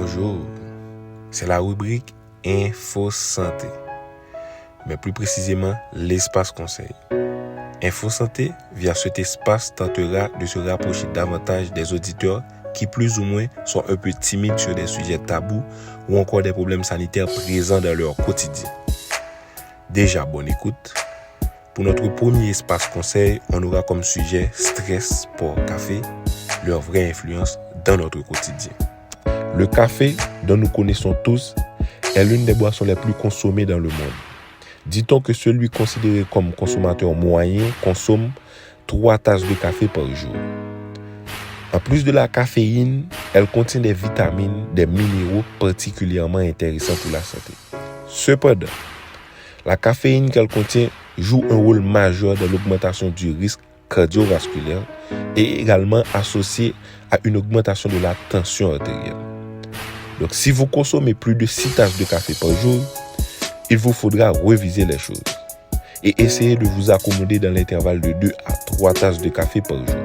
Bonjour, c'est la rubrique Info Santé, mais plus précisément l'espace conseil. Info Santé, via cet espace, tentera de se rapprocher davantage des auditeurs qui plus ou moins sont un peu timides sur des sujets tabous ou encore des problèmes sanitaires présents dans leur quotidien. Déjà, bonne écoute. Pour notre premier espace conseil, on aura comme sujet stress, sport, café, leur vraie influence dans notre quotidien. Le café, dont nous connaissons tous, est l'une des boissons les plus consommées dans le monde. Dit-on que celui considéré comme consommateur moyen consomme 3 tasses de café par jour. En plus de la caféine, elle contient des vitamines, des minéraux particulièrement intéressants pour la santé. Cependant, la caféine qu'elle contient joue un rôle majeur dans l'augmentation du risque cardiovasculaire et également associé à une augmentation de la tension artérielle. Donc, si vous consommez plus de 6 tasses de café par jour, il vous faudra réviser les choses et essayer de vous accommoder dans l'intervalle de 2 à 3 tasses de café par jour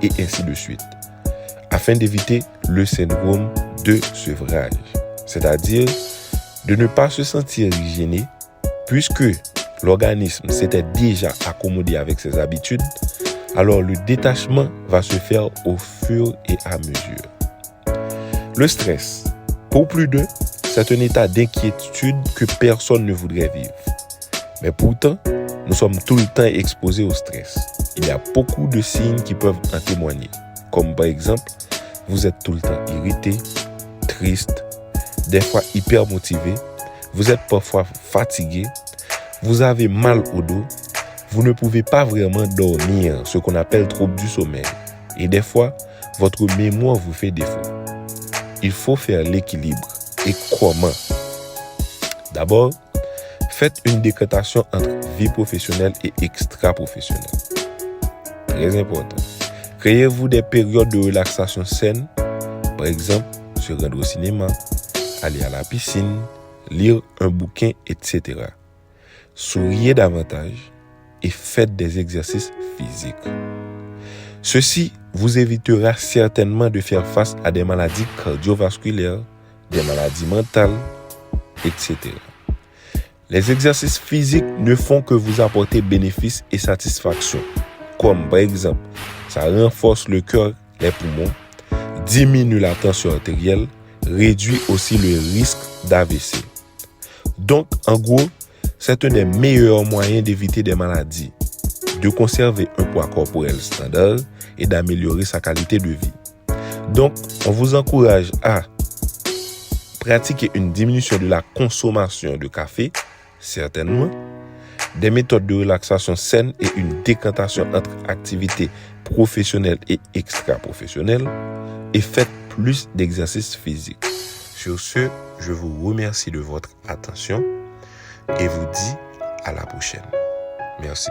et ainsi de suite, afin d'éviter le syndrome de sevrage, c'est-à-dire de ne pas se sentir gêné puisque l'organisme s'était déjà accommodé avec ses habitudes. Alors le détachement va se faire au fur et à mesure. Le stress, pour plus d'un, c'est un état d'inquiétude que personne ne voudrait vivre. Mais pourtant, nous sommes tout le temps exposés au stress. Il y a beaucoup de signes qui peuvent en témoigner. Comme par exemple, vous êtes tout le temps irrité, triste, des fois hyper motivé, vous êtes parfois fatigué, vous avez mal au dos, vous ne pouvez pas vraiment dormir, ce qu'on appelle trouble du sommeil. Et des fois, votre mémoire vous fait défaut. Il faut faire l'équilibre. Et comment? D'abord, faites une décantation entre vie professionnelle et extra-professionnelle. Très important. Créez-vous des périodes de relaxation saines, par exemple, se rendre au cinéma, aller à la piscine, lire un bouquin, etc. Souriez davantage et faites des exercices physiques. Ceci vous évitera certainement de faire face à des maladies cardiovasculaires, des maladies mentales, etc. Les exercices physiques ne font que vous apporter bénéfices et satisfaction, comme par exemple, ça renforce le cœur, les poumons, diminue la tension artérielle, réduit aussi le risque d'AVC. Donc, en gros, c'est un des meilleurs moyens d'éviter des maladies, de conserver un poids corporel standard et d'améliorer sa qualité de vie. Donc, on vous encourage à pratiquer une diminution de la consommation de café, certainement, des méthodes de relaxation saines et une décantation entre activités professionnelles et extra-professionnelles, et faites plus d'exercices physiques. Sur ce, je vous remercie de votre attention et vous dis à la prochaine. Merci.